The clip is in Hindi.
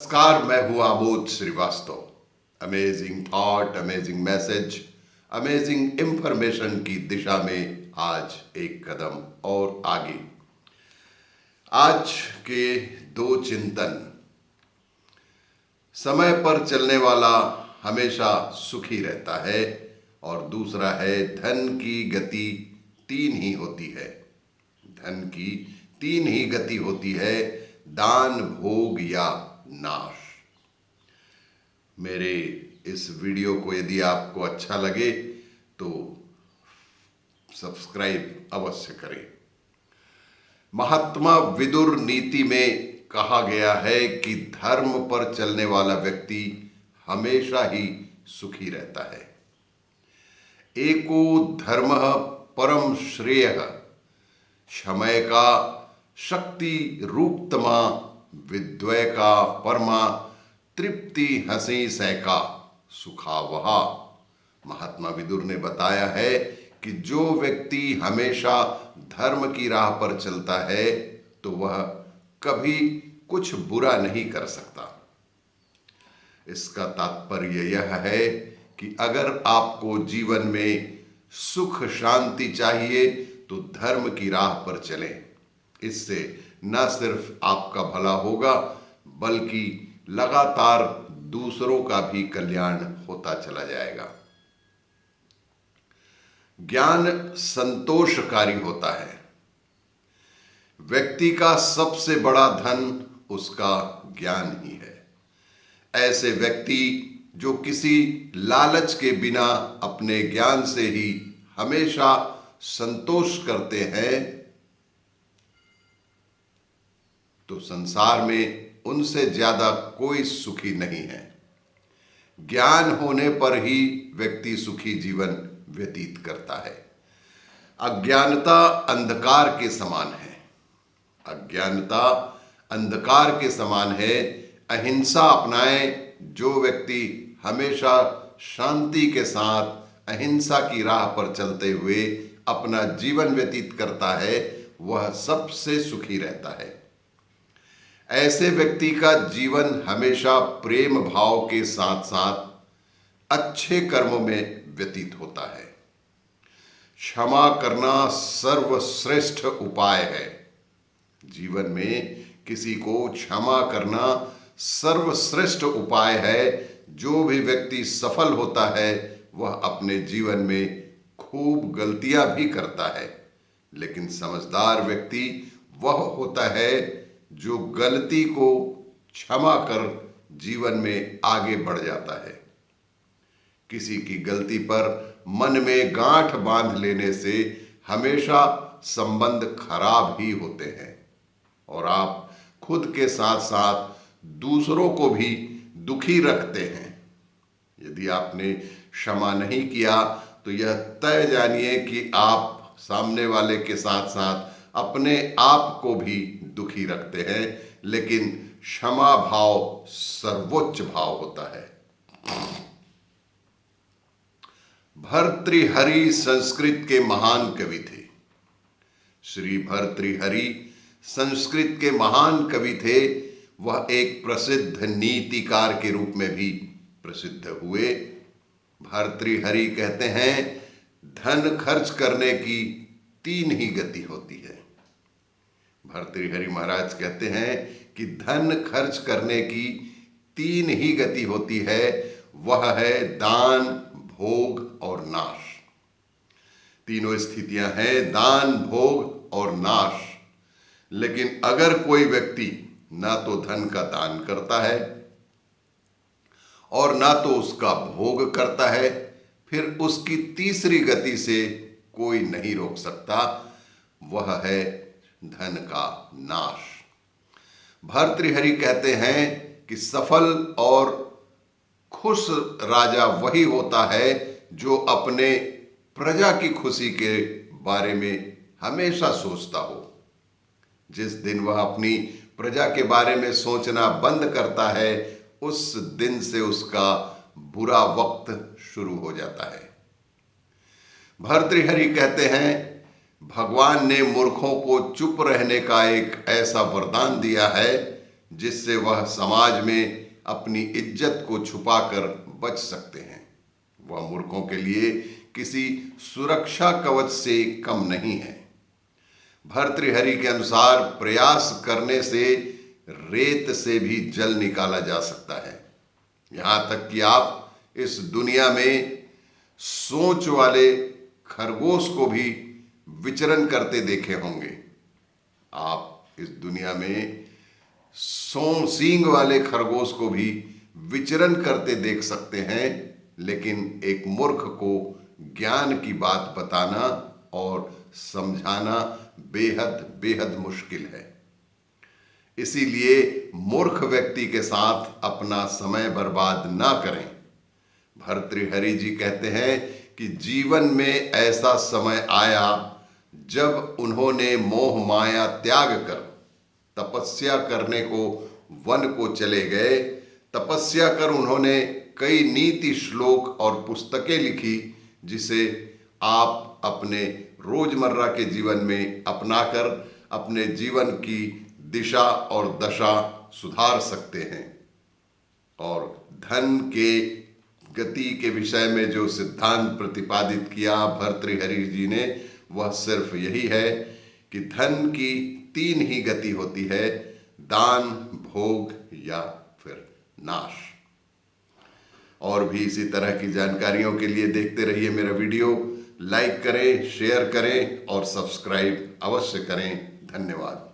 नमस्कार, मैं हूं Amod Srivastava. Amazing thought, amazing message, amazing information की दिशा में आज एक कदम और आगे। आज के दो चिंतन। समय पर चलने वाला हमेशा सुखी रहता है और दूसरा है धन की गति तीन ही होती है। धन की तीन ही गति होती है, दान, भोग या नाश। मेरे इस वीडियो को यदि आपको अच्छा लगे तो सब्सक्राइब अवश्य करें। महात्मा विदुर नीति में कहा गया है कि धर्म पर चलने वाला व्यक्ति हमेशा ही सुखी रहता है। एको धर्मः परम श्रेयः, क्षमय का शक्ति रूपतमा, विद्वय का परमा, तृप्ति हंसी सैका सुखा वहा। महात्मा विदुर ने बताया है कि जो व्यक्ति हमेशा धर्म की राह पर चलता है तो वह कभी कुछ बुरा नहीं कर सकता। इसका तात्पर्य यह है कि अगर आपको जीवन में सुख शांति चाहिए तो धर्म की राह पर चलें। इससे न सिर्फ आपका भला होगा बल्कि लगातार दूसरों का भी कल्याण होता चला जाएगा। ज्ञान संतोषकारी होता है। व्यक्ति का सबसे बड़ा धन उसका ज्ञान ही है। ऐसे व्यक्ति जो किसी लालच के बिना अपने ज्ञान से ही हमेशा संतोष करते हैं तो संसार में उनसे ज्यादा कोई सुखी नहीं है। ज्ञान होने पर ही व्यक्ति सुखी जीवन व्यतीत करता है। अज्ञानता अंधकार के समान है। अज्ञानता अंधकार के समान है। अहिंसा अपनाएं। जो व्यक्ति हमेशा शांति के साथ अहिंसा की राह पर चलते हुए अपना जीवन व्यतीत करता है वह सबसे सुखी रहता है। ऐसे व्यक्ति का जीवन हमेशा प्रेम भाव के साथ साथ अच्छे कर्मों में व्यतीत होता है। क्षमा करना सर्वश्रेष्ठ उपाय है। जीवन में किसी को क्षमा करना सर्वश्रेष्ठ उपाय है। जो भी व्यक्ति सफल होता है वह अपने जीवन में खूब गलतियां भी करता है, लेकिन समझदार व्यक्ति वह होता है जो गलती को क्षमा कर जीवन में आगे बढ़ जाता है। किसी की गलती पर मन में गांठ बांध लेने से हमेशा संबंध खराब ही होते हैं और आप खुद के साथ साथ दूसरों को भी दुखी रखते हैं। यदि आपने क्षमा नहीं किया तो यह तय जानिए कि आप सामने वाले के साथ साथ अपने आप को भी दुखी रखते हैं, लेकिन क्षमा भाव सर्वोच्च भाव होता है। भर्तृहरि संस्कृत के महान कवि थे। श्री भर्तृहरि संस्कृत के महान कवि थे। वह एक प्रसिद्ध नीतिकार के रूप में भी प्रसिद्ध हुए। भर्तृहरि कहते हैं धन खर्च करने की तीन ही गति होती है। भर्तृहरि महाराज कहते हैं कि धन खर्च करने की तीन ही गति होती है। वह है दान, भोग और नाश। तीनों स्थितियां हैं, दान, भोग और नाश। लेकिन अगर कोई व्यक्ति ना तो धन का दान करता है और ना तो उसका भोग करता है, फिर उसकी तीसरी गति से कोई नहीं रोक सकता। वह है धन का नाश। भर्तृहरि कहते हैं कि सफल और खुश राजा वही होता है जो अपने प्रजा की खुशी के बारे में हमेशा सोचता हो। जिस दिन वह अपनी प्रजा के बारे में सोचना बंद करता है उस दिन से उसका बुरा वक्त शुरू हो जाता है। भर्तृहरि कहते हैं भगवान ने मूर्खों को चुप रहने का एक ऐसा वरदान दिया है जिससे वह समाज में अपनी इज्जत को छुपाकर बच सकते हैं। वह मूर्खों के लिए किसी सुरक्षा कवच से कम नहीं है। भर्तृहरि के अनुसार प्रयास करने से रेत से भी जल निकाला जा सकता है। यहां तक कि आप इस दुनिया में सोच वाले खरगोश को भी विचरण करते देखे होंगे। आप इस दुनिया में सींग वाले खरगोश को भी विचरण करते देख सकते हैं, लेकिन एक मूर्ख को ज्ञान की बात बताना और समझाना बेहद बेहद मुश्किल है। इसीलिए मूर्ख व्यक्ति के साथ अपना समय बर्बाद ना करें। भर्तृहरि जी कहते हैं कि जीवन में ऐसा समय आया जब उन्होंने मोह माया त्याग कर तपस्या करने को वन को चले गए। तपस्या कर उन्होंने कई नीति श्लोक और पुस्तकें लिखी, जिसे आप अपने रोजमर्रा के जीवन में अपनाकर अपने जीवन की दिशा और दशा सुधार सकते हैं। और धन के गति के विषय में जो सिद्धांत प्रतिपादित किया भर्तृहरि जी ने, वह सिर्फ यही है कि धन की 3 ही गति होती है: दान, भोग या फिर नाश। और भी इसी तरह की जानकारियों के लिए देखते रहिए मेरा वीडियो। लाइक करें, शेयर करें और सब्सक्राइब अवश्य करें। धन्यवाद।